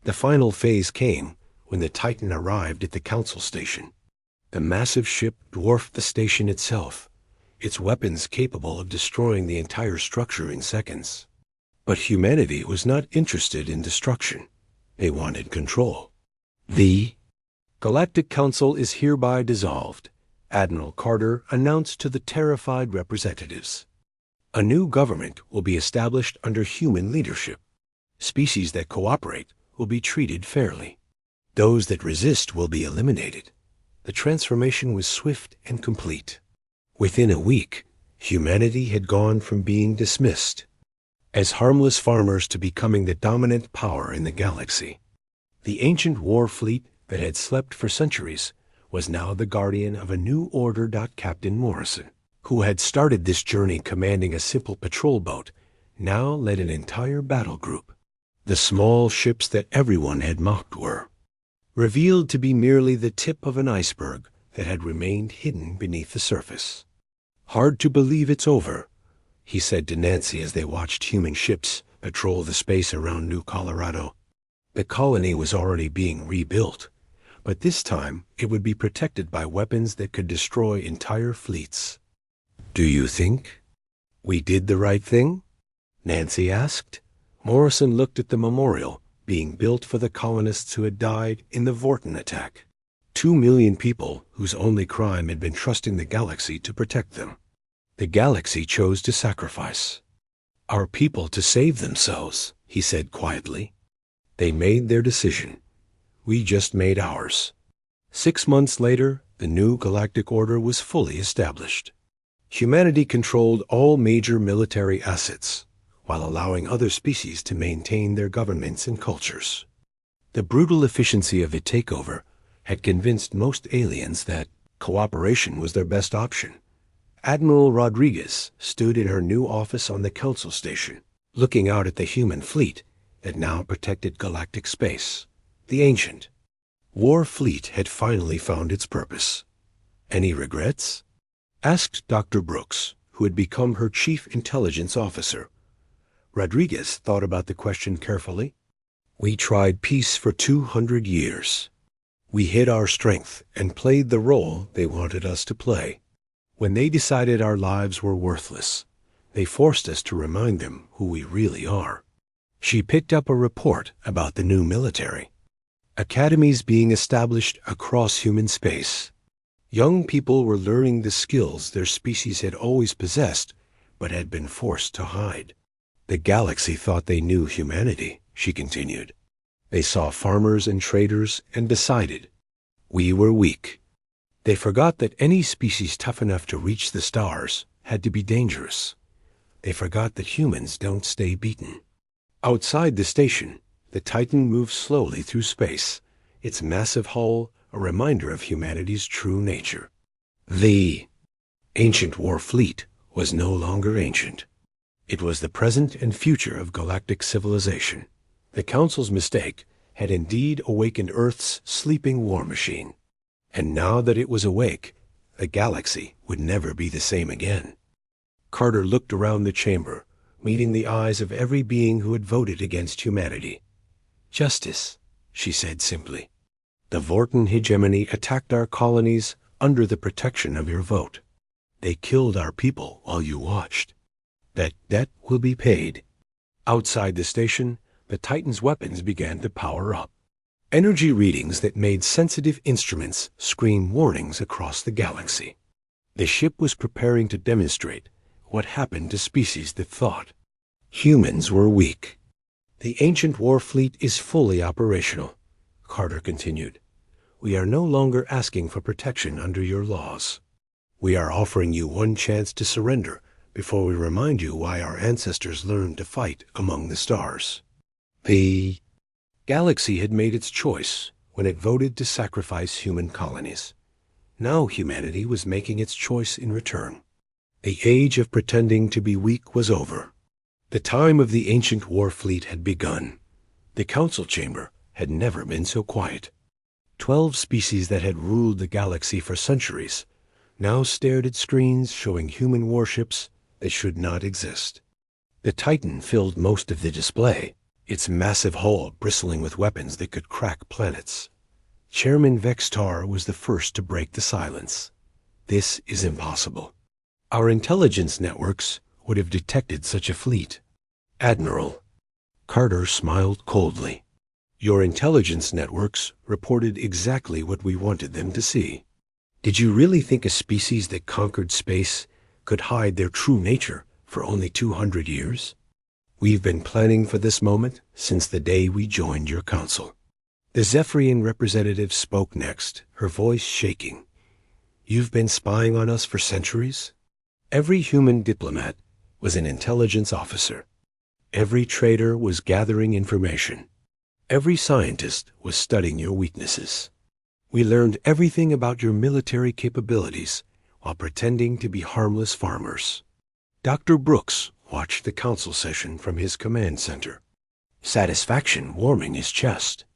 The final phase came when the Titan arrived at the Council Station. The massive ship dwarfed the station itself, its weapons capable of destroying the entire structure in seconds. But humanity was not interested in destruction. They wanted control. The Galactic Council is hereby dissolved, Admiral Carter announced to the terrified representatives. A new government will be established under human leadership. Species that cooperate will be treated fairly. Those that resist will be eliminated. The transformation was swift and complete. Within a week, humanity had gone from being dismissed as harmless farmers to becoming the dominant power in the galaxy. The ancient war fleet that had slept for centuries was now the guardian of a new order. Captain Morrison, who had started this journey commanding a simple patrol boat, now led an entire battle group. The small ships that everyone had mocked were revealed to be merely the tip of an iceberg that had remained hidden beneath the surface. "Hard to believe it's over," he said to Nancy as they watched human ships patrol the space around New Colorado. The colony was already being rebuilt, but this time it would be protected by weapons that could destroy entire fleets. "Do you think we did the right thing?" Nancy asked. Morrison looked at the memorial being built for the colonists who had died in the Vorton attack. 2 million people whose only crime had been trusting the galaxy to protect them. The galaxy chose to sacrifice our people to save themselves, he said quietly. They made their decision. We just made ours. 6 months later, the new galactic order was fully established. Humanity controlled all major military assets, while allowing other species to maintain their governments and cultures. The brutal efficiency of the takeover had convinced most aliens that cooperation was their best option. Admiral Rodriguez stood in her new office on the Council Station, looking out at the human fleet that now protected galactic space. The ancient war fleet had finally found its purpose. "Any regrets?" asked Dr. Brooks, who had become her chief intelligence officer. Rodriguez thought about the question carefully. "We tried peace for 200 years. We hid our strength and played the role they wanted us to play. When they decided our lives were worthless, they forced us to remind them who we really are." She picked up a report about the new military. Academies being established across human space. Young people were learning the skills their species had always possessed, but had been forced to hide. The galaxy thought they knew humanity, she continued. They saw farmers and traders and decided we were weak. They forgot that any species tough enough to reach the stars had to be dangerous. They forgot that humans don't stay beaten. Outside the station, the Titan moved slowly through space, its massive hull a reminder of humanity's true nature. The ancient war fleet was no longer ancient. It was the present and future of galactic civilization. The Council's mistake had indeed awakened Earth's sleeping war machine. And now that it was awake, the galaxy would never be the same again. Carter looked around the chamber, meeting the eyes of every being who had voted against humanity. "Justice," she said simply. "The Vorton hegemony attacked our colonies under the protection of your vote. They killed our people while you watched. That debt will be paid." Outside the station, the Titan's weapons began to power up. Energy readings that made sensitive instruments scream warnings across the galaxy. The ship was preparing to demonstrate what happened to species that thought humans were weak. "The ancient war fleet is fully operational," Carter continued. "We are no longer asking for protection under your laws. We are offering you one chance to surrender before we remind you why our ancestors learned to fight among the stars." The galaxy had made its choice when it voted to sacrifice human colonies. Now humanity was making its choice in return. The age of pretending to be weak was over. The time of the ancient war fleet had begun. The council chamber had never been so quiet. 12 species that had ruled the galaxy for centuries now stared at screens showing human warships that should not exist. The Titan filled most of the display, its massive hull bristling with weapons that could crack planets. Chairman Vextar was the first to break the silence. This is impossible. Our intelligence networks would have detected such a fleet. Admiral. Carter smiled coldly. Your intelligence networks reported exactly what we wanted them to see. Did you really think a species that conquered space could hide their true nature for only 200 years? We've been planning for this moment since the day we joined your council. The Zephyrian representative spoke next, her voice shaking. You've been spying on us for centuries? Every human diplomat was an intelligence officer. Every trader was gathering information. Every scientist was studying your weaknesses. We learned everything about your military capabilities while pretending to be harmless farmers. Dr. Brooks watched the council session from his command center, satisfaction warming his chest.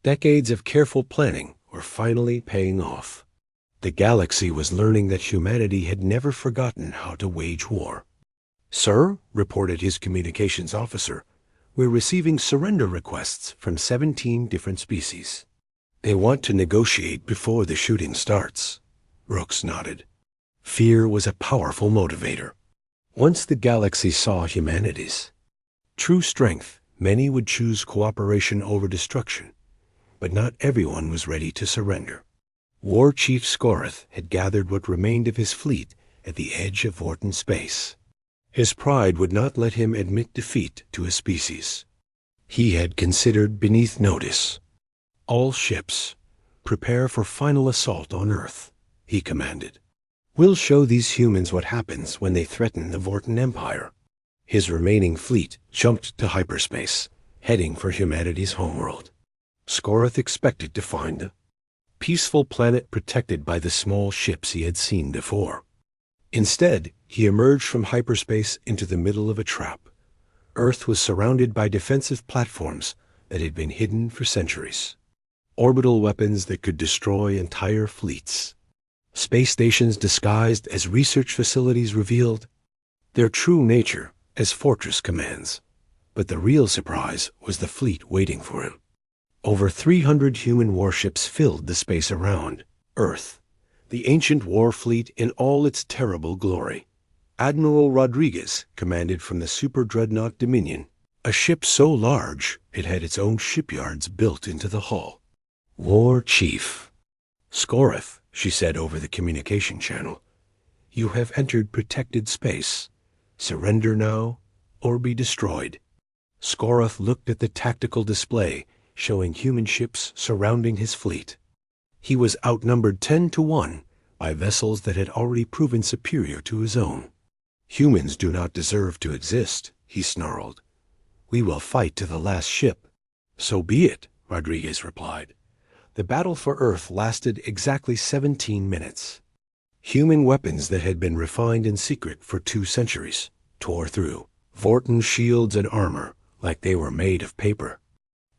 Decades of careful planning were finally paying off. The galaxy was learning that humanity had never forgotten how to wage war. Sir, reported his communications officer, we're receiving surrender requests from 17 different species. They want to negotiate before the shooting starts. Brooks nodded. Fear was a powerful motivator. Once the galaxy saw humanity's true strength, many would choose cooperation over destruction, but not everyone was ready to surrender. War Chief Scoreth had gathered what remained of his fleet at the edge of Vorten space. His pride would not let him admit defeat to a species he had considered beneath notice. All ships, prepare for final assault on Earth, he commanded. We'll show these humans what happens when they threaten the Vorten Empire. His remaining fleet jumped to hyperspace, heading for humanity's homeworld. Scoreth expected to find a peaceful planet protected by the small ships he had seen before. Instead, he emerged from hyperspace into the middle of a trap. Earth was surrounded by defensive platforms that had been hidden for centuries. Orbital weapons that could destroy entire fleets. Space stations disguised as research facilities revealed their true nature as fortress commands. But the real surprise was the fleet waiting for him. Over 300 human warships filled the space around Earth, the ancient war fleet in all its terrible glory. Admiral Rodriguez commanded from the super dreadnought Dominion, a ship so large it had its own shipyards built into the hull. War Chief. Scoreth, she said over the communication channel, you have entered protected space. Surrender now, or be destroyed. Scoreth looked at the tactical display showing human ships surrounding his fleet. He was outnumbered 10-1 by vessels that had already proven superior to his own. Humans do not deserve to exist, he snarled. We will fight to the last ship. So be it, Rodriguez replied. The battle for Earth lasted exactly 17 minutes. Human weapons that had been refined in secret for 2 centuries tore through Vorten shields and armor like they were made of paper.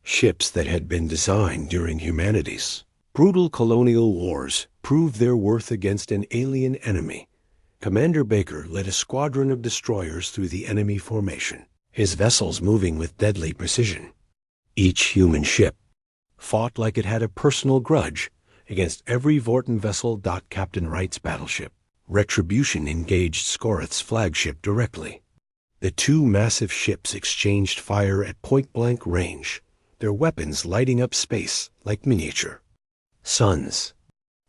Ships that had been designed during humanity's brutal colonial wars proved their worth against an alien enemy. Commander Baker led a squadron of destroyers through the enemy formation, his vessels moving with deadly precision. Each human ship fought like it had a personal grudge against every Vorten vessel. Captain Wright's battleship, Retribution, engaged Scoreth's flagship directly. The 2 massive ships exchanged fire at point-blank range, their weapons lighting up space like miniature suns.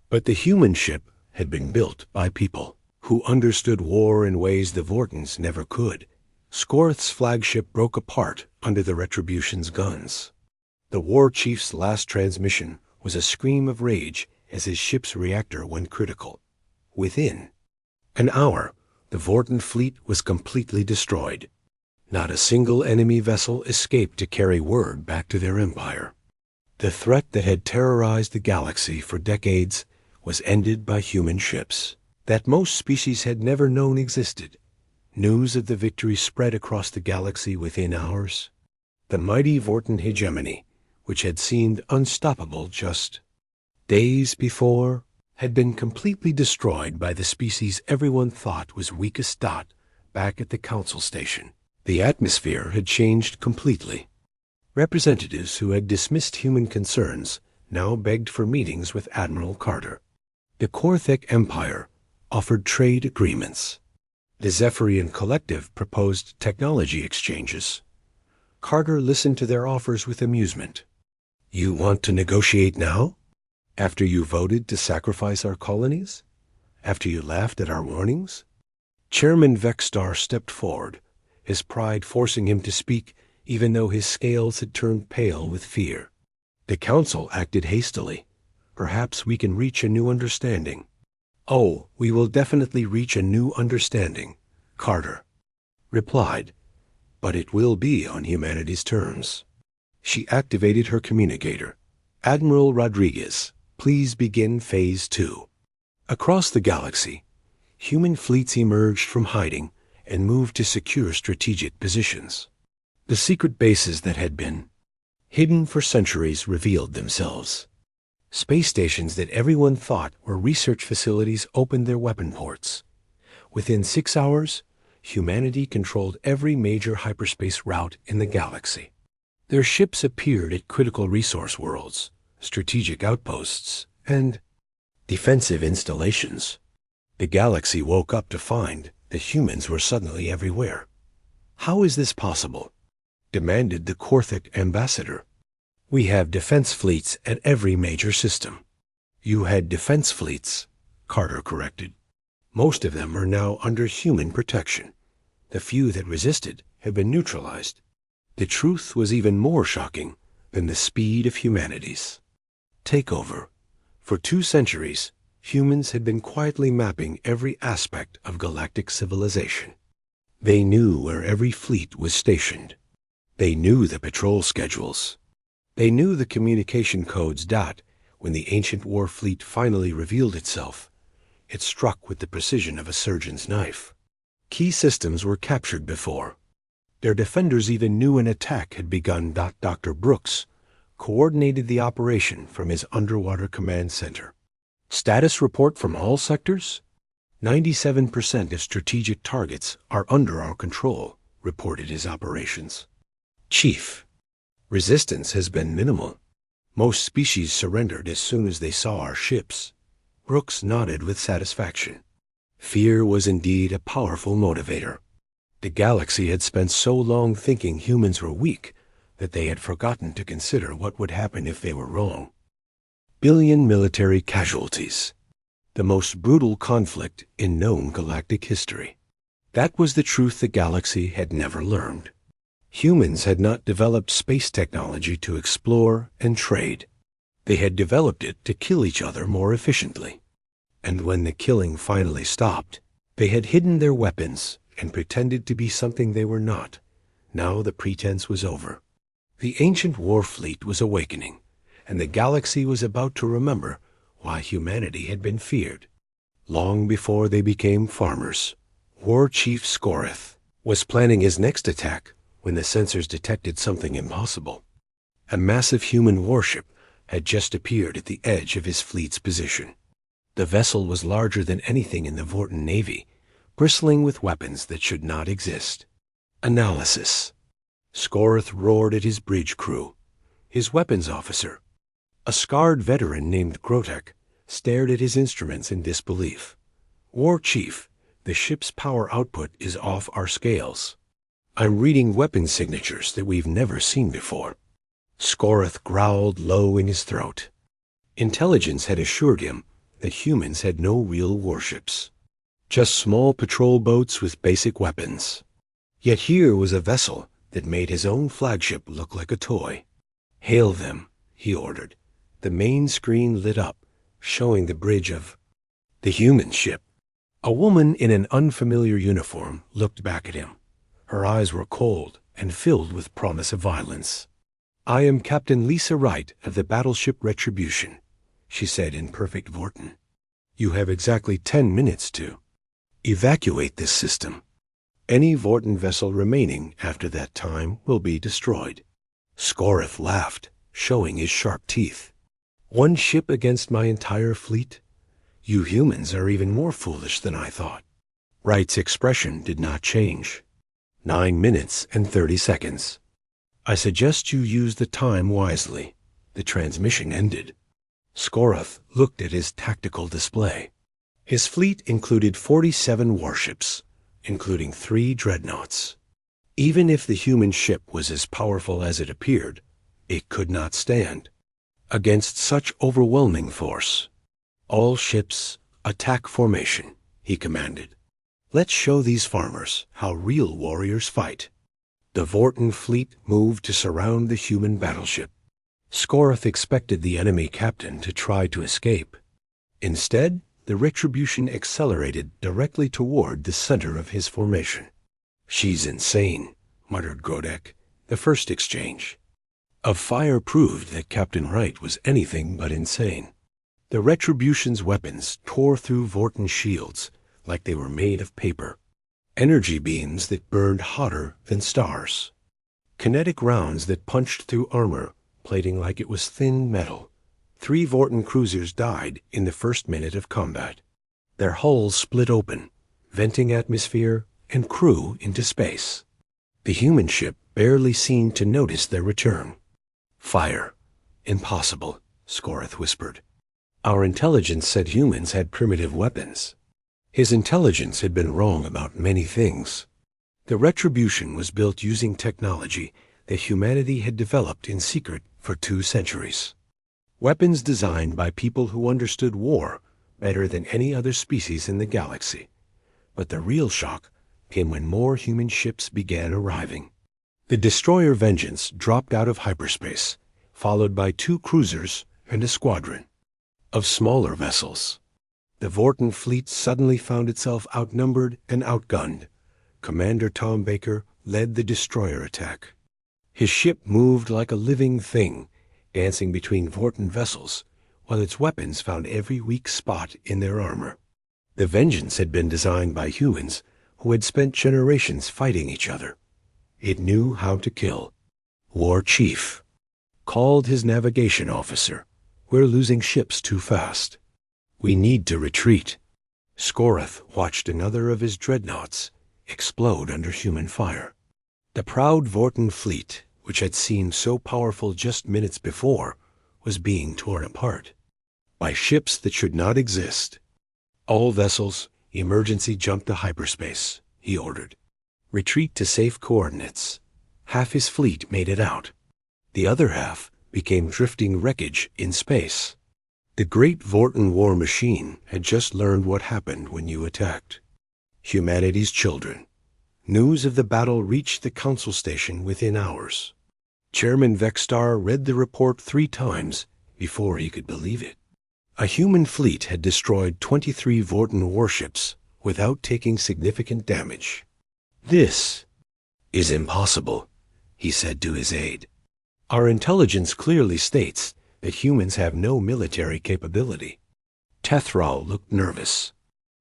But the human ship had been built by people who understood war in ways the Vortens never could. Scoreth's flagship broke apart under the Retribution's guns. The War Chief's last transmission was a scream of rage as his ship's reactor went critical. Within an hour, the Vorten fleet was completely destroyed. Not a single enemy vessel escaped to carry word back to their empire. The threat that had terrorized the galaxy for decades was ended by human ships that most species had never known existed. News of the victory spread across the galaxy within hours. The mighty Vorten hegemony, which had seemed unstoppable just days before, had been completely destroyed by the species everyone thought was weakest dot back at the council station. The atmosphere had changed completely. Representatives who had dismissed human concerns now begged for meetings with Admiral Carter. The Korthek Empire offered trade agreements. The Zephyrian Collective proposed technology exchanges. Carter listened to their offers with amusement. "You want to negotiate now? After you voted to sacrifice our colonies? After you laughed at our warnings?" Chairman Vexstar stepped forward, his pride forcing him to speak even though his scales had turned pale with fear. "The Council acted hastily. Perhaps we can reach a new understanding." "Oh, we will definitely reach a new understanding," Carter replied, "but it will be on humanity's terms." She activated her communicator. "Admiral Rodriguez, please begin Phase 2. Across the galaxy, human fleets emerged from hiding and moved to secure strategic positions. The secret bases that had been hidden for centuries revealed themselves. Space stations that everyone thought were research facilities opened their weapon ports. Within 6 hours, humanity controlled every major hyperspace route in the galaxy. Their ships appeared at critical resource worlds, strategic outposts, and defensive installations. The galaxy woke up to find that humans were suddenly everywhere. "How is this possible?" demanded the Korthek ambassador. "We have defense fleets at every major system." "You had defense fleets," Carter corrected. "Most of them are now under human protection. The few that resisted have been neutralized." The truth was even more shocking than the speed of humanity's takeover. For 2 centuries, humans had been quietly mapping every aspect of galactic civilization. They knew where every fleet was stationed. They knew the patrol schedules. They knew the communication codes that, when the ancient war fleet finally revealed itself, it struck with the precision of a surgeon's knife. Key systems were captured before. Their defenders even knew an attack had begun. Dr. Brooks coordinated the operation from his underwater command center. "Status report from all sectors? 97% of strategic targets are under our control," reported his operations chief. "Resistance has been minimal. Most species surrendered as soon as they saw our ships." Brooks nodded with satisfaction. Fear was indeed a powerful motivator. The galaxy had spent so long thinking humans were weak that they had forgotten to consider what would happen if they were wrong. Billion military casualties. The most brutal conflict in known galactic history. That was the truth the galaxy had never learned. Humans had not developed space technology to explore and trade. They had developed it to kill each other more efficiently. And when the killing finally stopped, they had hidden their weapons and pretended to be something they were not. Now the pretense was over. The ancient war fleet was awakening, and the galaxy was about to remember why humanity had been feared. Long before they became farmers, War Chief Scoreth was planning his next attack when the sensors detected something impossible. A massive human warship had just appeared at the edge of his fleet's position. The vessel was larger than anything in the Vorten Navy, bristling with weapons that should not exist. Analysis. Scoreth roared at his bridge crew. His weapons officer, a scarred veteran named Grotek, stared at his instruments in disbelief. "War Chief, the ship's power output is off our scales. I'm reading weapon signatures that we've never seen before." Scoreth growled low in his throat. Intelligence had assured him that humans had no real warships, just small patrol boats with basic weapons. Yet here was a vessel that made his own flagship look like a toy. "Hail them," he ordered. The main screen lit up, showing the bridge of the human ship. A woman in an unfamiliar uniform looked back at him. Her eyes were cold and filled with promise of violence. "I am Captain Lisa Wright of the battleship Retribution," she said in perfect Vorten. "You have exactly 10 minutes to evacuate this system. Any Vorten vessel remaining after that time will be destroyed." Scoreth laughed, showing his sharp teeth. "One ship against my entire fleet? You humans are even more foolish than I thought." Wright's expression did not change. 9 minutes and 30 seconds. I suggest you use the time wisely. The transmission ended. Skorath looked at his tactical display. His fleet included 47 warships, including 3 dreadnoughts. Even if the human ship was as powerful as it appeared, it could not stand against such overwhelming force. All ships, attack formation, he commanded. Let's show these farmers how real warriors fight. The Vorten fleet moved to surround the human battleship. Skorath expected the enemy captain to try to escape. Instead, the Retribution accelerated directly toward the center of his formation. She's insane, muttered Grodek, the first exchange. A fire proved that Captain Wright was anything but insane. The Retribution's weapons tore through Vorten's shields like they were made of paper. Energy beams that burned hotter than stars. Kinetic rounds that punched through armor, plating like it was thin metal. 3 Vorten cruisers died in the first minute of combat. Their hulls split open, venting atmosphere and crew into space. The human ship barely seemed to notice their return. Fire. Impossible, Skorath whispered. Our intelligence said humans had primitive weapons. His intelligence had been wrong about many things. The Retribution was built using technology that humanity had developed in secret for 2 centuries. Weapons designed by people who understood war better than any other species in the galaxy. But the real shock came when more human ships began arriving. The destroyer Vengeance dropped out of hyperspace, followed by 2 cruisers and a squadron of smaller vessels. The Vorten fleet suddenly found itself outnumbered and outgunned. Commander Tom Baker led the destroyer attack. His ship moved like a living thing, dancing between Vorten vessels, while its weapons found every weak spot in their armor. The Vengeance had been designed by humans who had spent generations fighting each other. It knew how to kill. War Chief called his navigation officer. We're losing ships too fast. We need to retreat. Skorath watched another of his dreadnoughts explode under human fire. The proud Vorten fleet, which had seemed so powerful just minutes before, was being torn apart by ships that should not exist. All vessels, emergency jump to hyperspace, he ordered. Retreat to safe coordinates. Half his fleet made it out. The other half became drifting wreckage in space. The great Vorten war machine had just learned what happened when you attacked. Humanity's children. News of the battle reached the council station within hours. Chairman Vexstar read the report 3 times before he could believe it. A human fleet had destroyed 23 Vorten warships without taking significant damage. This is impossible, he said to his aide. Our intelligence clearly states that humans have no military capability. Tethral looked nervous.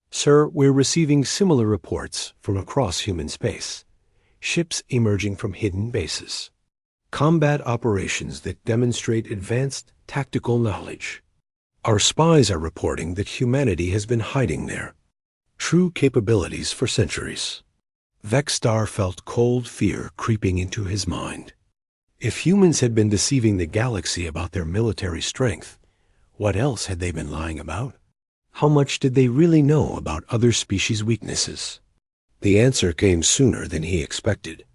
Sir, we're receiving similar reports from across human space. Ships emerging from hidden bases. Combat operations that demonstrate advanced tactical knowledge. Our spies are reporting that humanity has been hiding there. True capabilities for centuries. Vexstar felt cold fear creeping into his mind. If humans had been deceiving the galaxy about their military strength, what else had they been lying about? How much did they really know about other species' weaknesses? The answer came sooner than he expected.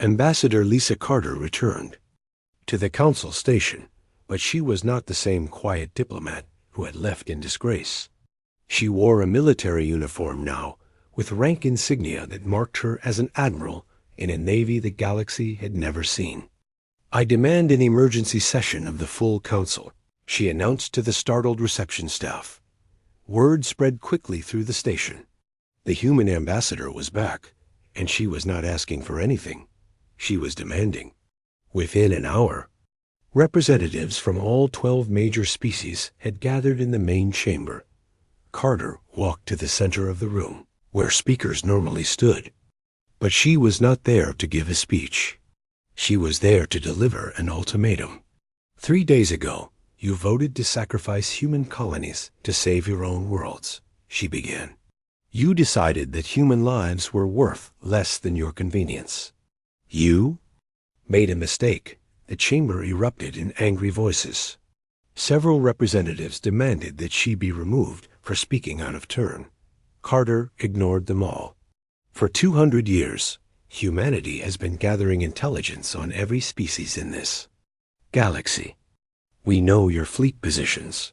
Ambassador Lisa Carter returned to the council station, but she was not the same quiet diplomat who had left in disgrace. She wore a military uniform now, with rank insignia that marked her as an admiral in a navy the galaxy had never seen. I demand an emergency session of the full council, she announced to the startled reception staff. Word spread quickly through the station. The human ambassador was back, and she was not asking for anything. She was demanding. Within an hour, representatives from all 12 major species had gathered in the main chamber. Carter walked to the center of the room, where speakers normally stood. But she was not there to give a speech. She was there to deliver an ultimatum. 3 days ago, you voted to sacrifice human colonies to save your own worlds, she began. You decided that human lives were worth less than your convenience. You? made a mistake. The chamber erupted in angry voices. Several representatives demanded that she be removed for speaking out of turn. Carter ignored them all. For 200 years, humanity has been gathering intelligence on every species in this galaxy. We know your fleet positions.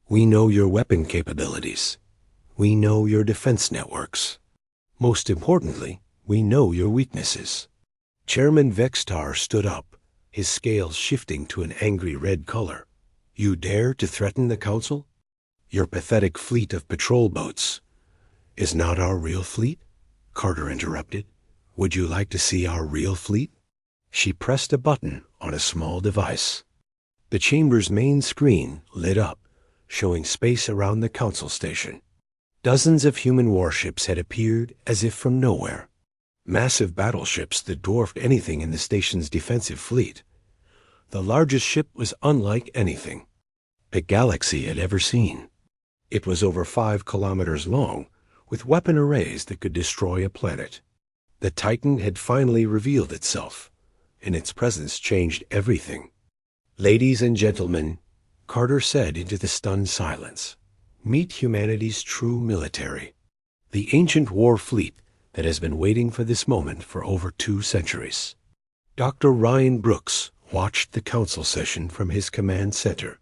We know your weapon capabilities. We know your defense networks. Most importantly, we know your weaknesses. Chairman Vextar stood up, his scales shifting to an angry red color. You dare to threaten the Council? Your pathetic fleet of patrol boats is not our real fleet? Carter interrupted. Would you like to see our real fleet? She pressed a button on a small device. The chamber's main screen lit up, showing space around the Council station. Dozens of human warships had appeared as if from nowhere. Massive battleships that dwarfed anything in the station's defensive fleet. The largest ship was unlike anything the galaxy had ever seen. It was over 5 kilometers long, with weapon arrays that could destroy a planet. The Titan had finally revealed itself, and its presence changed everything. Ladies and gentlemen, Carter said into the stunned silence, meet humanity's true military, the ancient war fleet that has been waiting for this moment for over 2 centuries. Dr. Ryan Brooks watched the council session from his command center.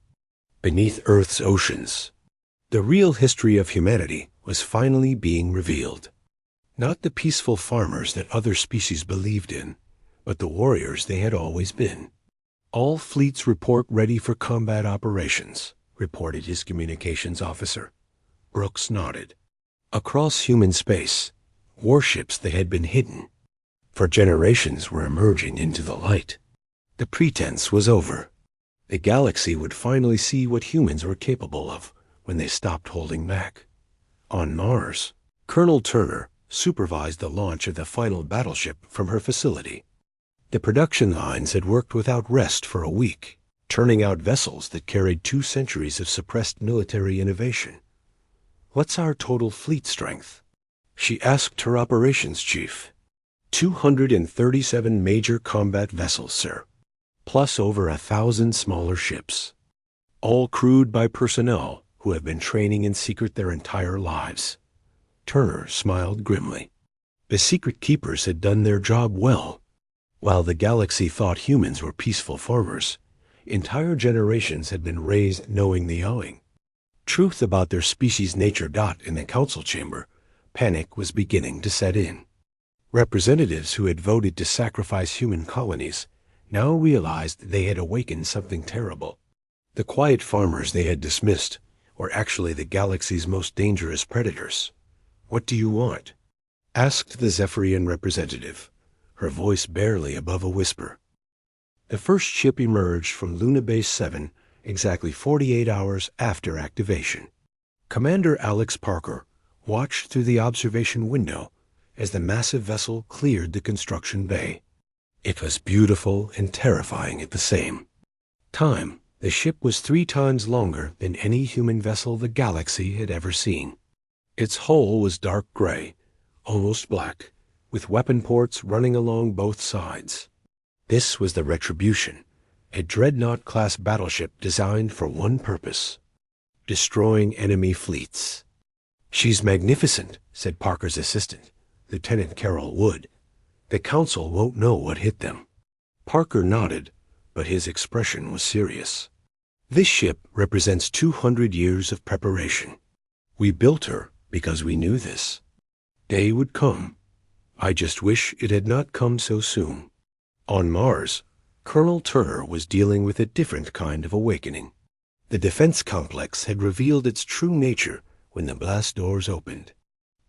Beneath Earth's oceans, the real history of humanity was finally being revealed. Not the peaceful farmers that other species believed in, but the warriors they had always been. All fleets report ready for combat operations, reported his communications officer. Brooks nodded. Across human space, warships that had been hidden for generations were emerging into the light. The pretense was over. The galaxy would finally see what humans were capable of when they stopped holding back. On Mars, Colonel Turner supervised the launch of the final battleship from her facility. The production lines had worked without rest for a week, turning out vessels that carried 2 centuries of suppressed military innovation. What's our total fleet strength? She asked her operations chief. 237 major combat vessels, sir, plus over 1,000 smaller ships, all crewed by personnel who have been training in secret their entire lives. Turner smiled grimly. The secret keepers had done their job well. While the galaxy thought humans were peaceful farmers, entire generations had been raised knowing the owing. Truth about their species' nature in the council chamber, panic was beginning to set in. Representatives who had voted to sacrifice human colonies now realized they had awakened something terrible. The quiet farmers they had dismissed were actually the galaxy's most dangerous predators. What do you want? Asked the Zephyrian representative, her voice barely above a whisper. The first ship emerged from Luna Base 7 exactly 48 hours after activation. Commander Alex Parker watched through the observation window as the massive vessel cleared the construction bay. It was beautiful and terrifying at the same time. The ship was 3 times longer than any human vessel the galaxy had ever seen. Its hull was dark gray, almost black, with weapon ports running along both sides. This was the Retribution, a Dreadnought-class battleship designed for one purpose: destroying enemy fleets. She's magnificent, said Parker's assistant, Lieutenant Carroll Wood. The Council won't know what hit them. Parker nodded, but his expression was serious. This ship represents 200 years of preparation. We built her because we knew this day would come. I just wish it had not come so soon. On Mars, Colonel Turner was dealing with a different kind of awakening. The defense complex had revealed its true nature when the blast doors opened.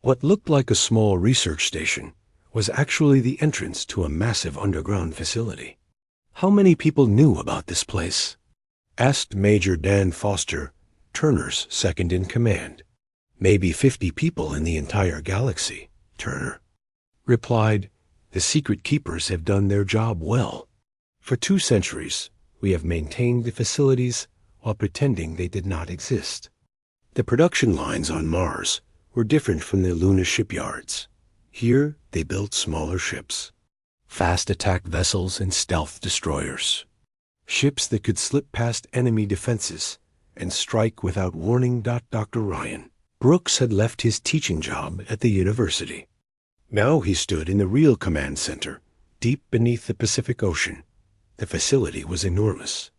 What looked like a small research station was actually the entrance to a massive underground facility. How many people knew about this place? Asked Major Dan Foster, Turner's second-in-command. Maybe 50 people in the entire galaxy, Turner replied. The secret keepers have done their job well. For 2 centuries, we have maintained the facilities while pretending they did not exist. The production lines on Mars were different from the Luna shipyards. Here, they built smaller ships. fast attack vessels and stealth destroyers. Ships that could slip past enemy defenses and strike without warning. Dr. Ryan Brooks had left his teaching job at the university. Now he stood in the real command center, deep beneath the Pacific Ocean. The facility was enormous.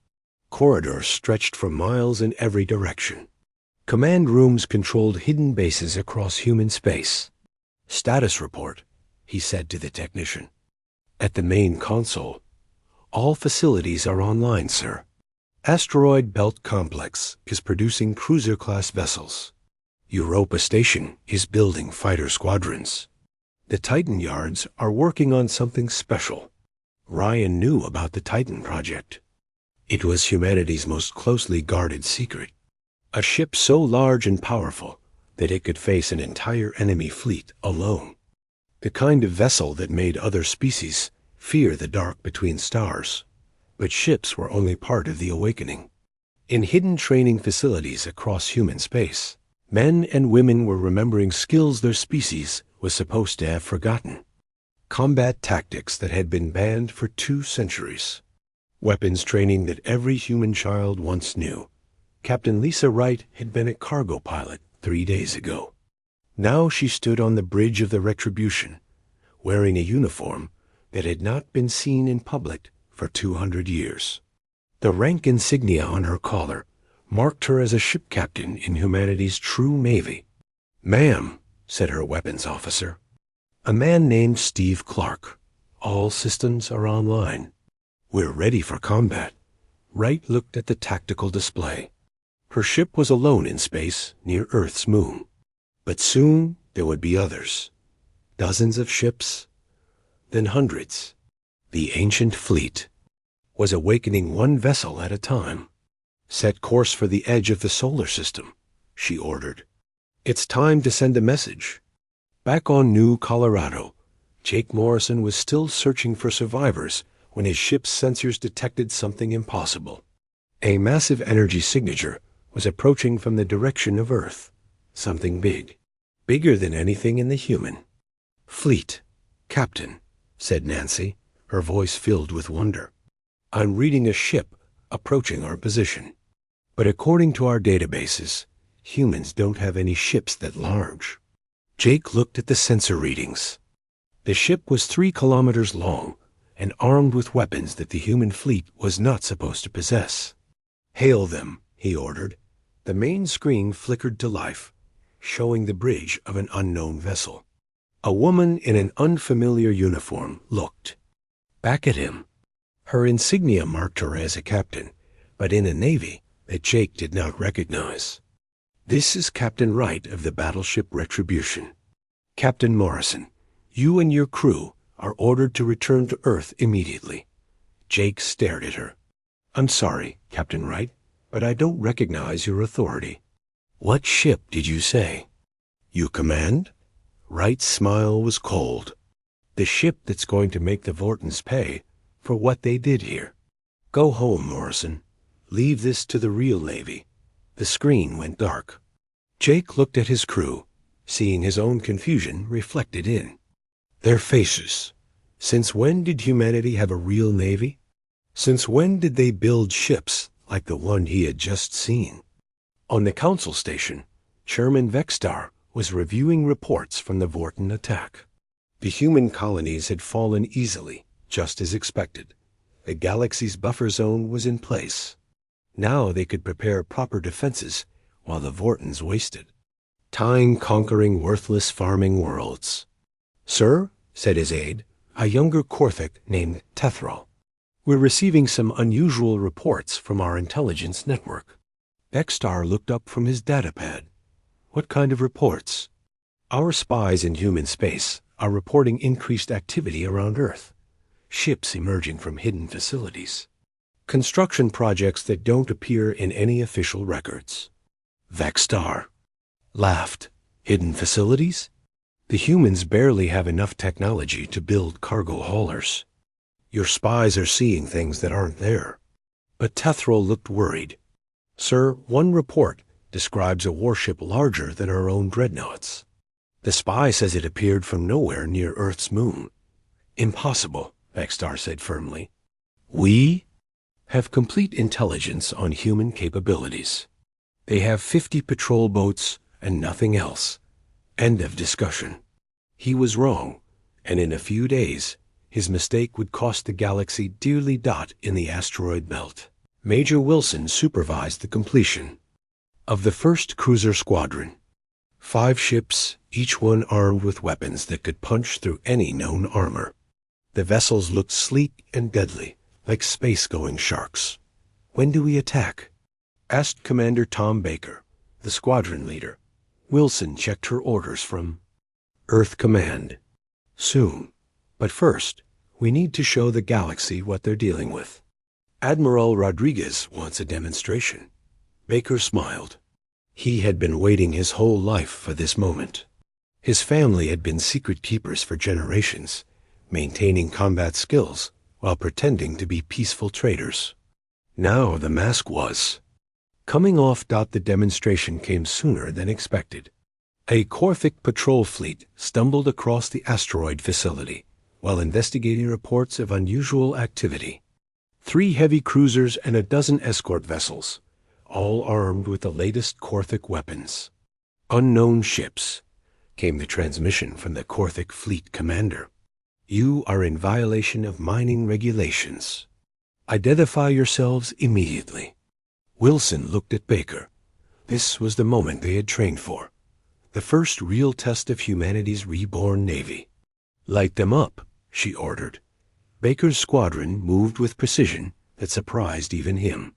Corridors stretched for miles in every direction. Command rooms controlled hidden bases across human space. "Status report," he said to the technician. At the main console, "All facilities are online, sir. Asteroid Belt Complex is producing cruiser-class vessels. Europa Station is building fighter squadrons. The Titan yards are working on something special." Ryan knew about the Titan project. It was humanity's most closely guarded secret. A ship so large and powerful that it could face an entire enemy fleet alone. The kind of vessel that made other species fear the dark between stars. But ships were only part of the awakening. In hidden training facilities across human space, men and women were remembering skills their species was supposed to have forgotten. Combat tactics that had been banned for 2 centuries. Weapons training that every human child once knew. Captain Lisa Wright had been a cargo pilot 3 days ago. Now she stood on the bridge of the Retribution, wearing a uniform that had not been seen in public for 200 years. The rank insignia on her collar marked her as a ship captain in humanity's true navy. "Ma'am," said her weapons officer. "A man named Steve Clark. All systems are online. We're ready for combat." Wright looked at the tactical display. Her ship was alone in space near Earth's moon. But soon there would be others. Dozens of ships, then hundreds. The ancient fleet was awakening one vessel at a time. "Set course for the edge of the solar system," she ordered. "It's time to send a message." Back on New Colorado, Jake Morrison was still searching for survivors when his ship's sensors detected something impossible. A massive energy signature was approaching from the direction of Earth. Something big. Bigger than anything in the human fleet. "Captain," said Nancy, her voice filled with wonder. "I'm reading a ship approaching our position. But according to our databases, humans don't have any ships that large." Jake looked at the sensor readings. The ship was 3 kilometers long and armed with weapons that the human fleet was not supposed to possess. "Hail them," he ordered. The main screen flickered to life, showing the bridge of an unknown vessel. A woman in an unfamiliar uniform looked back at him. Her insignia marked her as a captain, but in a navy that Jake did not recognize. "This is Captain Wright of the battleship Retribution. Captain Morrison, you and your crew are ordered to return to Earth immediately." Jake stared at her. "I'm sorry, Captain Wright, but I don't recognize your authority." "What ship did you say?" "You command?" Wright's smile was cold. "The ship that's going to make the Vortons pay for what they did here. Go home, Morrison. Leave this to the real Navy." The screen went dark. Jake looked at his crew, seeing his own confusion reflected in their faces. Since when did humanity have a real navy? Since when did they build ships like the one he had just seen? On the council station, Chairman Vextar was reviewing reports from the Vorton attack. The human colonies had fallen easily, just as expected. The galaxy's buffer zone was in place. Now they could prepare proper defenses while the Vortons wasted time conquering worthless farming worlds. "Sir," said his aide, a younger Korthik named Tethral, "we're receiving some unusual reports from our intelligence network." Vextar looked up from his datapad. "What kind of reports?" "Our spies in human space are reporting increased activity around Earth. Ships emerging from hidden facilities. Construction projects that don't appear in any official records." Vextar laughed. "Hidden facilities? The humans barely have enough technology to build cargo haulers. Your spies are seeing things that aren't there." But Tethral looked worried. "Sir, one report describes a warship larger than our own dreadnoughts. The spy says it appeared from nowhere near Earth's moon." "Impossible," Vextar said firmly. We have complete intelligence on human capabilities. They have 50 patrol boats and nothing else. End of discussion. He was wrong, and in a few days, his mistake would cost the galaxy dearly. In the asteroid belt, Major Wilson supervised the completion of the first cruiser squadron. 5 ships, each one armed with weapons that could punch through any known armor. The vessels looked sleek and deadly, like space-going sharks. "When do we attack?" asked Commander Tom Baker, the squadron leader. Wilson checked her orders from Earth Command. "Soon. But first, we need to show the galaxy what they're dealing with. Admiral Rodriguez wants a demonstration." Baker smiled. He had been waiting his whole life for this moment. His family had been secret keepers for generations, maintaining combat skills while pretending to be peaceful traders. Now the mask was coming off. The demonstration came sooner than expected. A Corthic patrol fleet stumbled across the asteroid facility while investigating reports of unusual activity. 3 heavy cruisers and a dozen escort vessels, all armed with the latest Corthic weapons. "Unknown ships," came the transmission from the Corthic fleet commander. "You are in violation of mining regulations. Identify yourselves immediately." Wilson looked at Baker. This was the moment they had trained for. The first real test of humanity's reborn navy. "Light them up," she ordered. Baker's squadron moved with precision that surprised even him.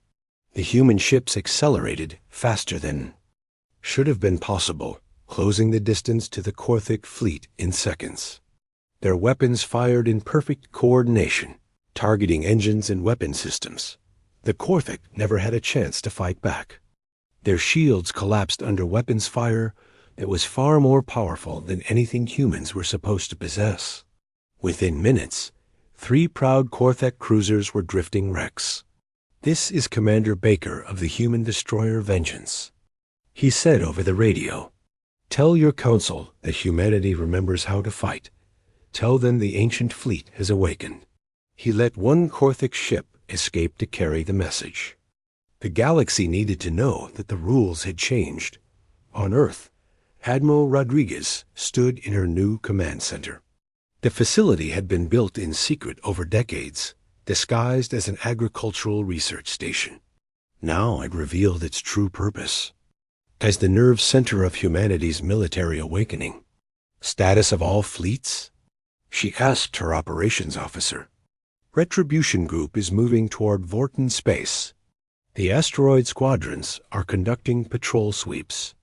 The human ships accelerated faster than should have been possible, closing the distance to the Corthic fleet in seconds. Their weapons fired in perfect coordination, targeting engines and weapon systems. The Corthic never had a chance to fight back. Their shields collapsed under weapons fire that was far more powerful than anything humans were supposed to possess. Within minutes, 3 proud Corthic cruisers were drifting wrecks. "This is Commander Baker of the human destroyer Vengeance," he said over the radio. "Tell your council that humanity remembers how to fight. Tell them the ancient fleet has awakened." He let 1 Corthic ship escape to carry the message. The galaxy needed to know that the rules had changed. On Earth, Admiral Rodriguez stood in her new command center. The facility had been built in secret over decades, disguised as an agricultural research station. Now it revealed its true purpose as the nerve center of humanity's military awakening. "Status of all fleets?" she asked her operations officer. "Retribution Group is moving toward Vorten space. The asteroid squadrons are conducting patrol sweeps.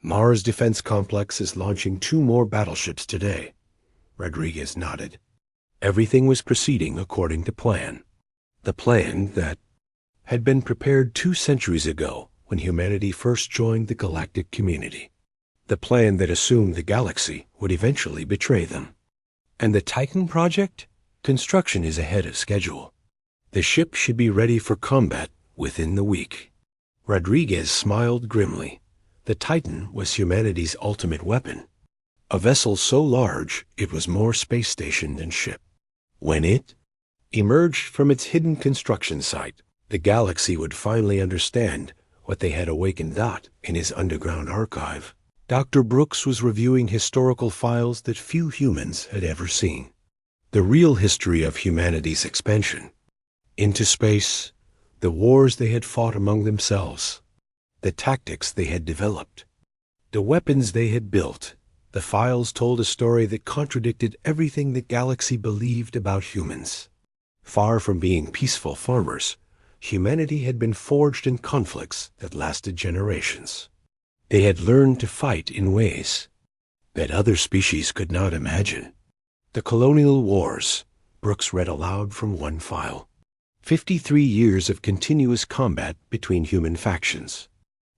Mars Defense Complex is launching 2 more battleships today." Rodriguez nodded. Everything was proceeding according to plan. The plan that had been prepared 2 centuries ago when humanity first joined the galactic community. The plan that assumed the galaxy would eventually betray them. And the Titan project? Construction is ahead of schedule. The ship should be ready for combat within the week. Rodriguez smiled grimly. The Titan was humanity's ultimate weapon. A vessel so large it was more space station than ship. When it emerged from its hidden construction site, the galaxy would finally understand what they had awakened. In his underground archive, Dr. Brooks was reviewing historical files that few humans had ever seen. The real history of humanity's expansion into space, the wars they had fought among themselves, the tactics they had developed, the weapons they had built. The files told a story that contradicted everything the galaxy believed about humans. Far from being peaceful farmers, humanity had been forged in conflicts that lasted generations. They had learned to fight in ways that other species could not imagine. The colonial wars, Brooks read aloud from one file. 53 years of continuous combat between human factions.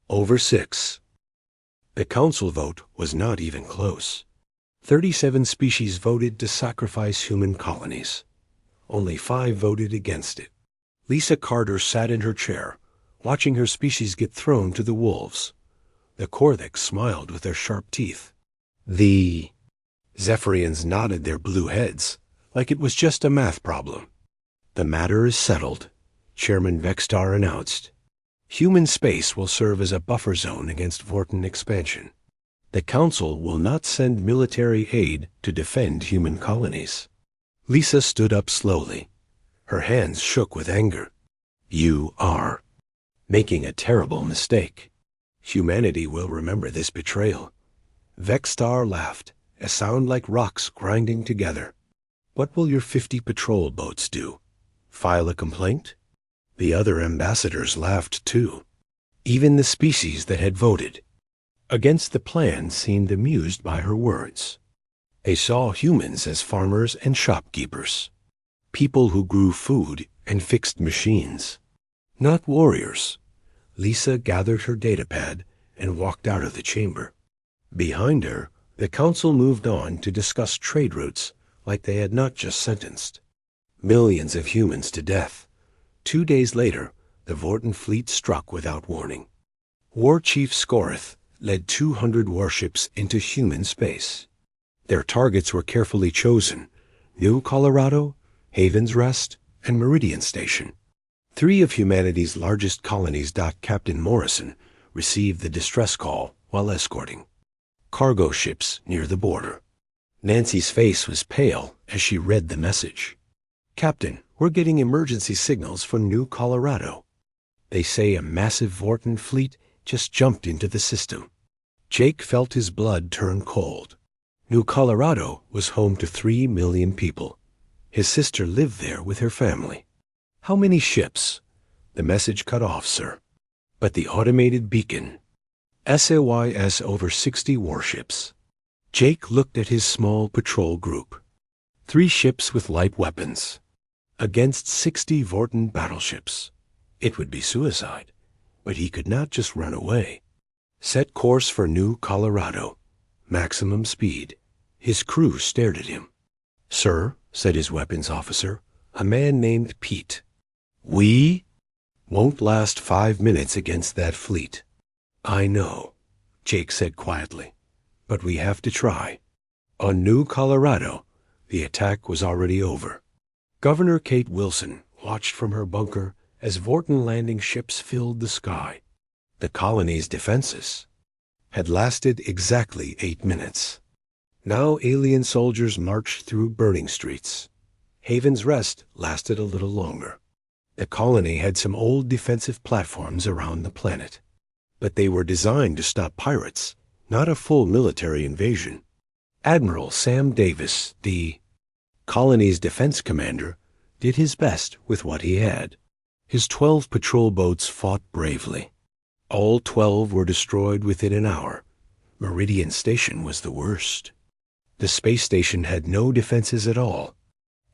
Over 6. The council vote was not even close. 37 species voted to sacrifice human colonies. Only 5 voted against it. Lisa Carter sat in her chair, watching her species get thrown to the wolves. The Corthics smiled with their sharp teeth. The Zephyrians nodded their blue heads, like it was just a math problem. "The matter is settled," Chairman Vextar announced. "Human space will serve as a buffer zone against Vorten expansion. The Council will not send military aid to defend human colonies." Lisa stood up slowly. Her hands shook with anger. "You are making a terrible mistake. Humanity will remember this betrayal." Vextar laughed, a sound like rocks grinding together. "What will your 50 patrol boats do? File a complaint?" The other ambassadors laughed too. Even the species that had voted against the plan seemed amused by her words. They saw humans as farmers and shopkeepers, people who grew food and fixed machines, not warriors. Lisa gathered her datapad and walked out of the chamber. Behind her, the Council moved on to discuss trade routes like they had not just sentenced millions of humans to death. 2 days later, the Vorten fleet struck without warning. War Chief Scorith led 200 warships into human space. Their targets were carefully chosen: New Colorado, Haven's Rest, and Meridian Station. 3 of humanity's largest colonies. Captain Morrison received the distress call while escorting cargo ships near the border. Nancy's face was pale as she read the message. "Captain, we're getting emergency signals from New Colorado. They say a massive Vorten fleet just jumped into the system." Jake felt his blood turn cold. New Colorado was home to 3 million people. His sister lived there with her family. "How many ships?" "The message cut off, sir. But the automated beacon. SAYS over 60 warships." Jake looked at his small patrol group. 3 ships with light weapons against 60 Vorten battleships. It would be suicide, but he could not just run away. Set course for New Colorado. Maximum speed. His crew stared at him. "Sir," said his weapons officer, a man named Pete, "we won't last 5 minutes against that fleet." "I know," Jake said quietly, "but we have to try." On New Colorado, the attack was already over. Governor Kate Wilson watched from her bunker as Vorten landing ships filled the sky. The colony's defenses had lasted exactly 8 minutes. Now alien soldiers marched through burning streets. Haven's Rest lasted a little longer. The colony had some old defensive platforms around the planet, but they were designed to stop pirates, not a full military invasion. Admiral Sam Davis, the colony's defense commander, did his best with what he had. His 12 patrol boats fought bravely. All 12 were destroyed within an hour. Meridian Station was the worst. The space station had no defenses at all.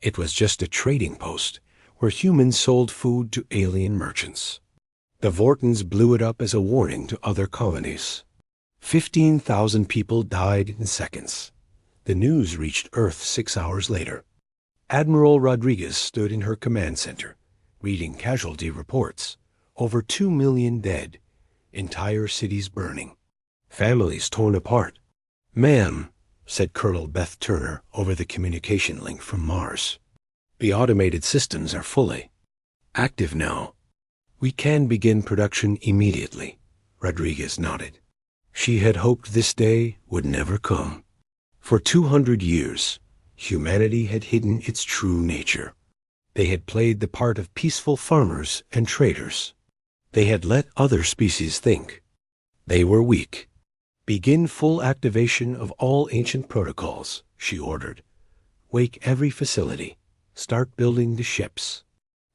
It was just a trading post where humans sold food to alien merchants. The Vortens blew it up as a warning to other colonies. 15,000 people died in seconds. The news reached Earth 6 hours later. Admiral Rodriguez stood in her command center, reading casualty reports. Over 2 million dead. Entire cities burning. Families torn apart. "Ma'am," said Colonel Beth Turner over the communication link from Mars, "the automated systems are fully active now. We can begin production immediately." Rodriguez nodded. She had hoped this day would never come. For 200 years, humanity had hidden its true nature. They had played the part of peaceful farmers and traders. They had let other species think. They were weak. "Begin full activation of all ancient protocols," she ordered. "Wake every facility. Start building the ships."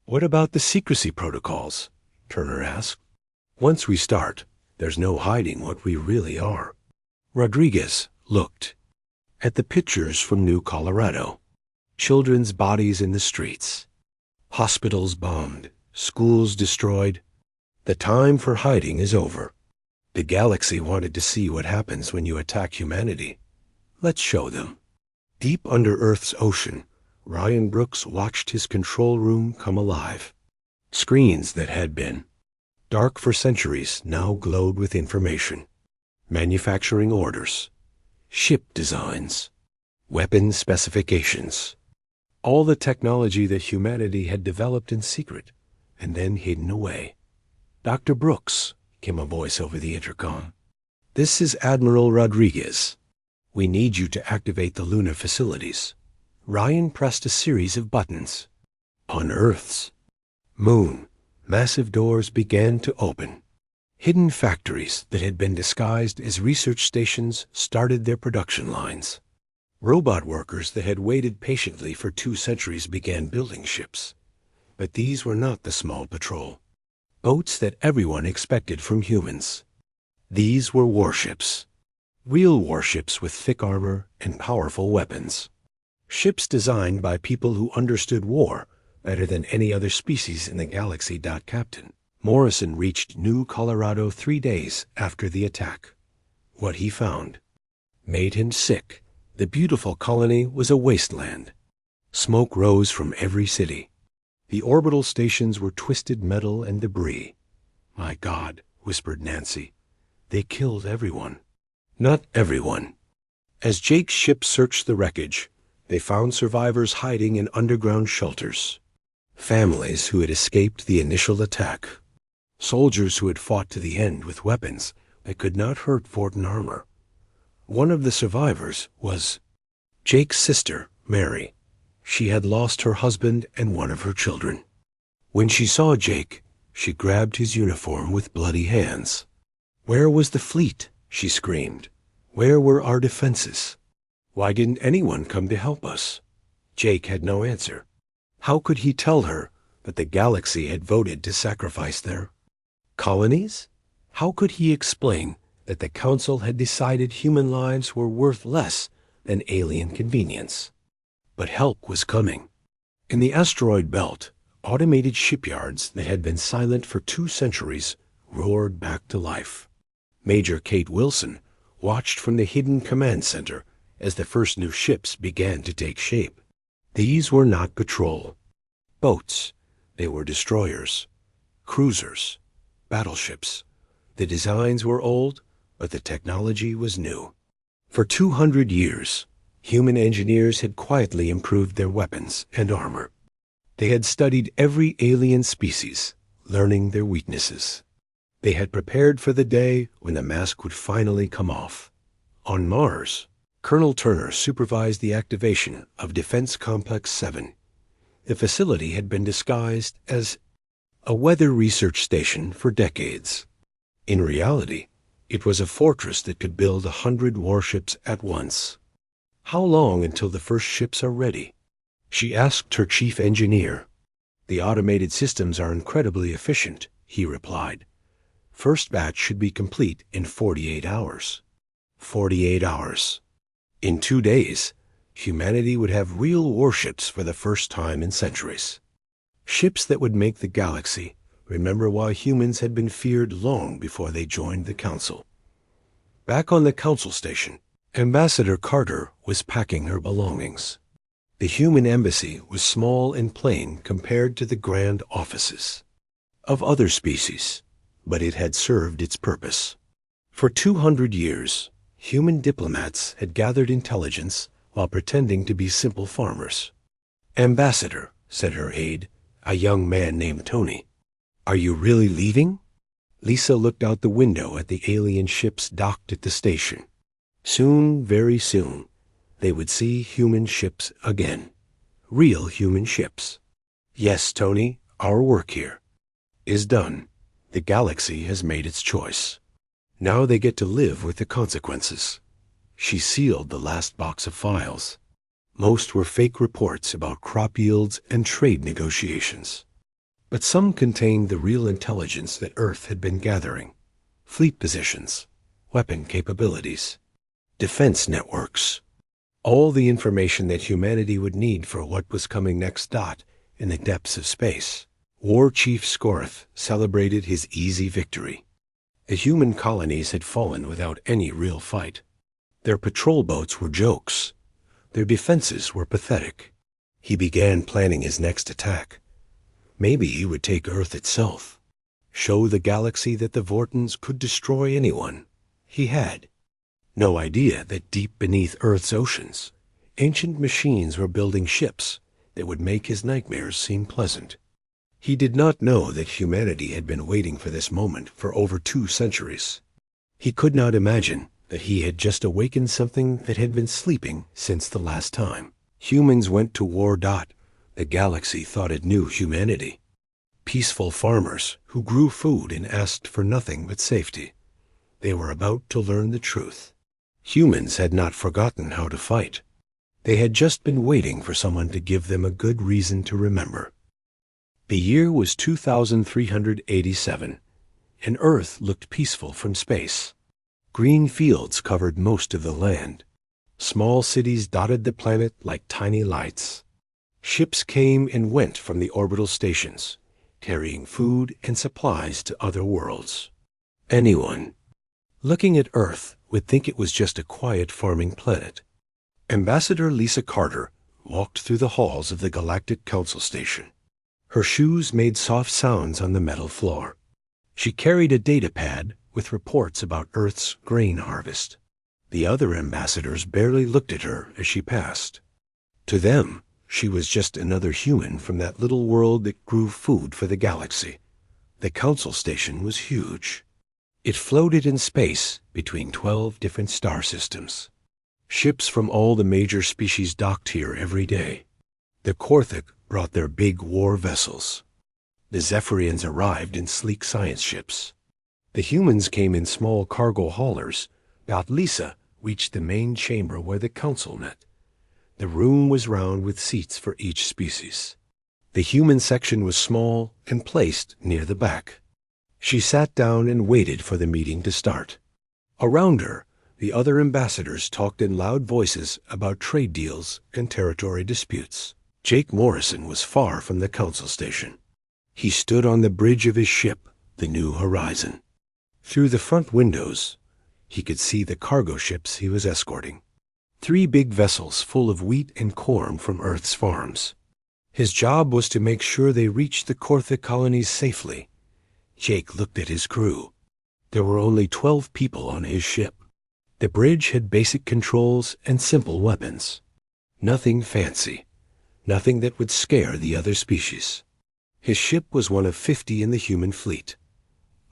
"What about the secrecy protocols?" Turner asked. "Once we start, there's no hiding what we really are." Rodriguez looked at the pictures from New Colorado. Children's bodies in the streets. Hospitals bombed. Schools destroyed. The time for hiding is over. The galaxy wanted to see what happens when you attack humanity. Let's show them. Deep under Earth's ocean, Ryan Brooks watched his control room come alive. Screens that had been dark for centuries now glowed with information. Manufacturing orders, ship designs, weapon specifications. All the technology that humanity had developed in secret and then hidden away. "Dr. Brooks," came a voice over the intercom. "This is Admiral Rodriguez. We need you to activate the lunar facilities." Ryan pressed a series of buttons. On Earth's moon, massive doors began to open. Hidden factories that had been disguised as research stations started their production lines. Robot workers that had waited patiently for 2 centuries began building ships. But these were not the small patrol. Boats that everyone expected from humans. These were warships. Real warships with thick armor and powerful weapons. Ships designed by people who understood war better than any other species in the galaxy. Captain Morrison reached New Colorado 3 days after the attack. What he found made him sick. The beautiful colony was a wasteland. Smoke rose from every city. The orbital stations were twisted metal and debris. "My God," whispered Nancy. "They killed everyone." Not everyone. As Jake's ship searched the wreckage, they found survivors hiding in underground shelters. Families who had escaped the initial attack. Soldiers who had fought to the end with weapons that could not hurt Fortin armor. One of the survivors was Jake's sister, Mary. She had lost her husband and one of her children. When she saw Jake, she grabbed his uniform with bloody hands. "Where was the fleet?" she screamed. "Where were our defenses? Why didn't anyone come to help us?" Jake had no answer. How could he tell her that the galaxy had voted to sacrifice their colonies? How could he explain that the Council had decided human lives were worth less than alien convenience? But help was coming. In the asteroid belt, automated shipyards that had been silent for 2 centuries roared back to life. Major Kate Wilson watched from the hidden command center as the first new ships began to take shape. These were not patrol boats. They were destroyers, cruisers, battleships. The designs were old, but the technology was new. For 200 years, human engineers had quietly improved their weapons and armor. They had studied every alien species, learning their weaknesses. They had prepared for the day when the mask would finally come off. On Mars, Colonel Turner supervised the activation of Defense Complex 7. The facility had been disguised as a weather research station for decades. In reality, it was a fortress that could build 100 warships at once. "How long until the first ships are ready?" she asked her chief engineer. "The automated systems are incredibly efficient," he replied. "First batch should be complete in 48 hours. 48 hours. In 2 days, humanity would have real warships for the first time in centuries. Ships that would make the galaxy remember why humans had been feared long before they joined the Council." Back on the Council station, Ambassador Carter was packing her belongings. The human embassy was small and plain compared to the grand offices of other species, but it had served its purpose. For 200 years, human diplomats had gathered intelligence while pretending to be simple farmers. "Ambassador," said her aide, a young man named Tony, "are you really leaving?" Lisa looked out the window at the alien ships docked at the station. Soon, very soon, they would see human ships again. Real human ships. "Yes, Tony, our work here is done. The galaxy has made its choice. Now they get to live with the consequences." She sealed the last box of files. Most were fake reports about crop yields and trade negotiations. But some contained the real intelligence that Earth had been gathering. Fleet positions, weapon capabilities, defense networks. All the information that humanity would need for what was coming next. In the depths of space, War Chief Scorth celebrated his easy victory. The human colonies had fallen without any real fight. Their patrol boats were jokes. Their defenses were pathetic. He began planning his next attack. Maybe he would take Earth itself. Show the galaxy that the Vortons could destroy anyone. He had no idea that deep beneath Earth's oceans, ancient machines were building ships that would make his nightmares seem pleasant. He did not know that humanity had been waiting for this moment for over 2 centuries. He could not imagine that he had just awakened something that had been sleeping since the last time humans went to war. The galaxy thought it knew humanity. Peaceful farmers who grew food and asked for nothing but safety. They were about to learn the truth. Humans had not forgotten how to fight. They had just been waiting for someone to give them a good reason to remember. The year was 2387, and Earth looked peaceful from space. Green fields covered most of the land. Small cities dotted the planet like tiny lights. Ships came and went from the orbital stations, carrying food and supplies to other worlds. Anyone looking at Earth would think it was just a quiet farming planet. Ambassador Lisa Carter walked through the halls of the Galactic Council Station. Her shoes made soft sounds on the metal floor. She carried a data pad with reports about Earth's grain harvest. The other ambassadors barely looked at her as she passed. To them, she was just another human from that little world that grew food for the galaxy. The Council Station was huge. It floated in space between 12 different star systems. Ships from all the major species docked here every day. The Korthik brought their big war vessels. The Zephyrians arrived in sleek science ships. The humans came in small cargo haulers. Lisa reached the main chamber where the council met. The room was round with seats for each species. The human section was small and placed near the back. She sat down and waited for the meeting to start. Around her, the other ambassadors talked in loud voices about trade deals and territory disputes. Jake Morrison was far from the council station. He stood on the bridge of his ship, the New Horizon. Through the front windows, he could see the cargo ships he was escorting. 3 big vessels full of wheat and corn from Earth's farms. His job was to make sure they reached the Korthik colonies safely. Jake looked at his crew. There were only 12 people on his ship. The bridge had basic controls and simple weapons. Nothing fancy. Nothing that would scare the other species. His ship was one of 50 in the human fleet.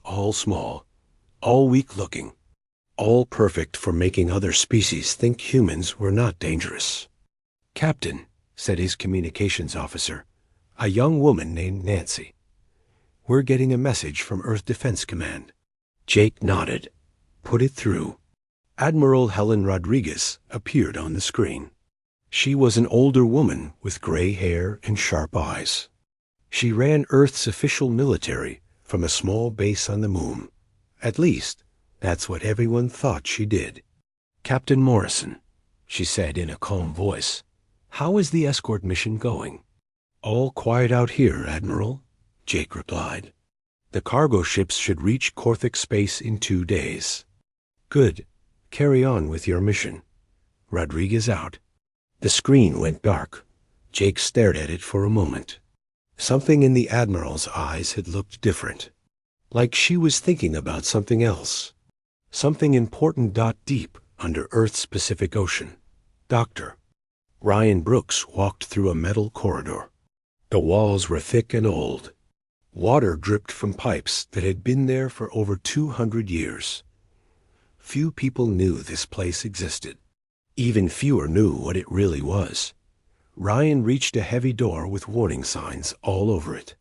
All small, all weak-looking, all perfect for making other species think humans were not dangerous. "Captain," said his communications officer, a young woman named Nancy. "We're getting a message from Earth Defense Command." Jake nodded. "Put it through." Admiral Helen Rodriguez appeared on the screen. She was an older woman with gray hair and sharp eyes. She ran Earth's official military from a small base on the moon. At least, that's what everyone thought she did. "Captain Morrison," she said in a calm voice, "how is the escort mission going?" "All quiet out here, Admiral," Jake replied. "The cargo ships should reach Korthik space in 2 days." "Good. Carry on with your mission." Rodriguez out. The screen went dark. Jake stared at it for a moment. Something in the Admiral's eyes had looked different. Like she was thinking about something else. Something important. Deep under Earth's Pacific Ocean. Doctor. Ryan Brooks walked through a metal corridor. The walls were thick and old. Water dripped from pipes that had been there for over 200 years. Few people knew this place existed. Even fewer knew what it really was. Ryan reached a heavy door with warning signs all over it.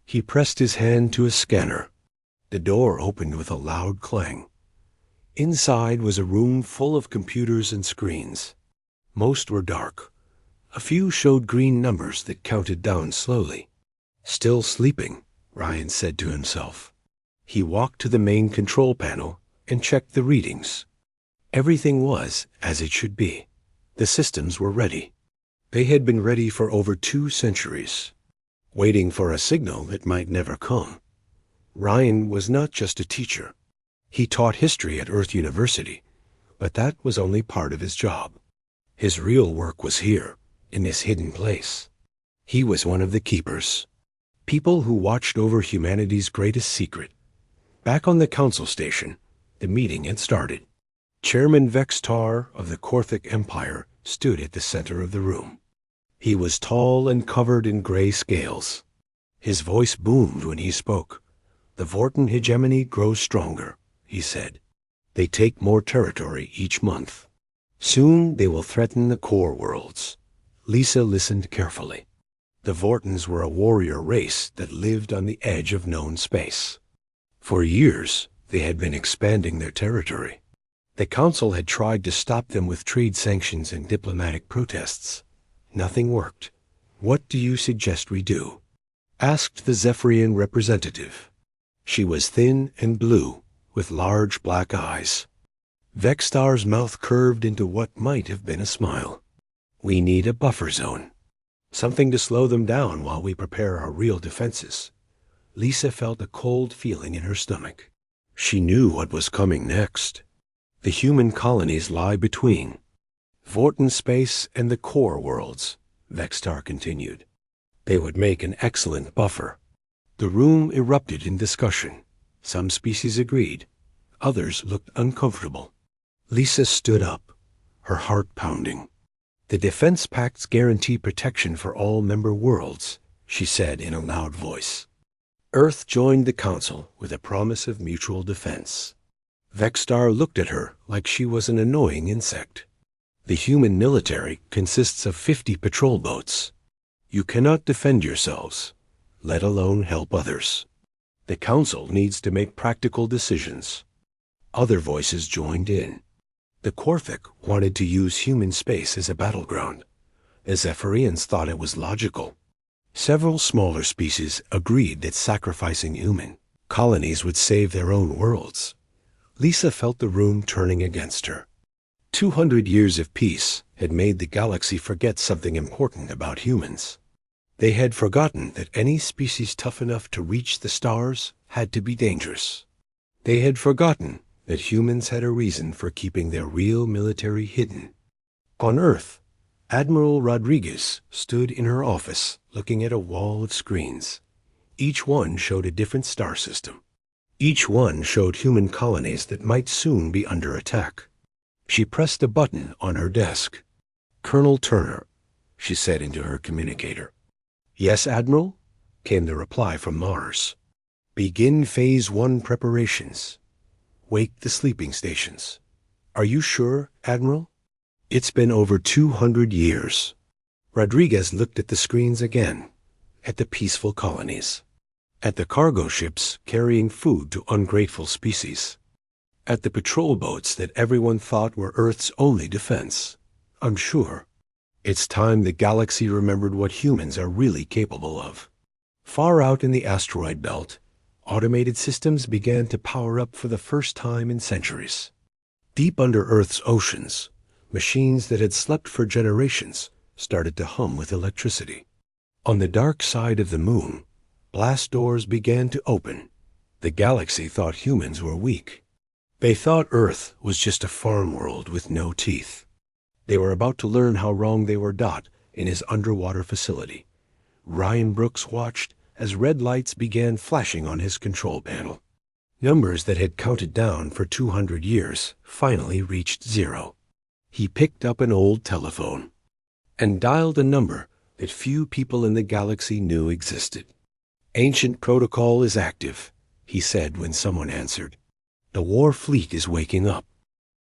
He pressed his hand to a scanner. The door opened with a loud clang. Inside was a room full of computers and screens. Most were dark. A few showed green numbers that counted down slowly. "Still sleeping," Ryan said to himself. He walked to the main control panel and checked the readings. Everything was as it should be. The systems were ready. They had been ready for over 2 centuries, waiting for a signal that might never come. Ryan was not just a teacher. He taught history at Earth University, but that was only part of his job. His real work was here, in this hidden place. He was one of the keepers, people who watched over humanity's greatest secret. Back on the council station, the meeting had started. Chairman Vex Tar of the Korthik Empire stood at the center of the room. He was tall and covered in gray scales. His voice boomed when he spoke. "The Vorten hegemony grows stronger," he said. "They take more territory each month. Soon they will threaten the core worlds." Lisa listened carefully. The Vortens were a warrior race that lived on the edge of known space. For years, they had been expanding their territory. The Council had tried to stop them with trade sanctions and diplomatic protests. Nothing worked. "What do you suggest we do?" asked the Zephyrian representative. She was thin and blue, with large black eyes. Vextar's mouth curved into what might have been a smile. "We need a buffer zone. Something to slow them down while we prepare our real defenses." Lisa felt a cold feeling in her stomach. She knew what was coming next. The human colonies lie between Vorten space and the core worlds, Vextar continued. They would make an excellent buffer. The room erupted in discussion. Some species agreed. Others looked uncomfortable. Lisa stood up, her heart pounding. "The defense pacts guarantee protection for all member worlds," she said in a loud voice. Earth joined the Council with a promise of mutual defense. Vextar looked at her like she was an annoying insect. "The human military consists of 50 patrol boats. You cannot defend yourselves, let alone help others. The Council needs to make practical decisions." Other voices joined in. The Corthic wanted to use human space as a battleground. The Zephyrians thought it was logical. Several smaller species agreed that sacrificing human colonies would save their own worlds. Lisa felt the room turning against her. 200 years of peace had made the galaxy forget something important about humans. They had forgotten that any species tough enough to reach the stars had to be dangerous. They had forgotten that humans had a reason for keeping their real military hidden. On Earth, Admiral Rodriguez stood in her office looking at a wall of screens. Each one showed a different star system. Each one showed human colonies that might soon be under attack. She pressed a button on her desk. "Colonel Turner," she said into her communicator. "Yes, Admiral," came the reply from Mars. "Begin Phase 1 preparations. Wake the sleeping stations." "Are you sure, Admiral?" "It's been over 200 years." Rodriguez looked at the screens again, at the peaceful colonies, at the cargo ships carrying food to ungrateful species, at the patrol boats that everyone thought were Earth's only defense. "I'm sure. It's time the galaxy remembered what humans are really capable of." Far out in the asteroid belt, automated systems began to power up for the first time in centuries. Deep under Earth's oceans, machines that had slept for generations started to hum with electricity. On the dark side of the moon, blast doors began to open. The galaxy thought humans were weak. They thought Earth was just a farm world with no teeth. They were about to learn how wrong they were. In his underwater facility, Ryan Brooks watched as red lights began flashing on his control panel. Numbers that had counted down for 200 years finally reached 0. He picked up an old telephone and dialed a number that few people in the galaxy knew existed. "Ancient protocol is active," he said when someone answered. "The war fleet is waking up.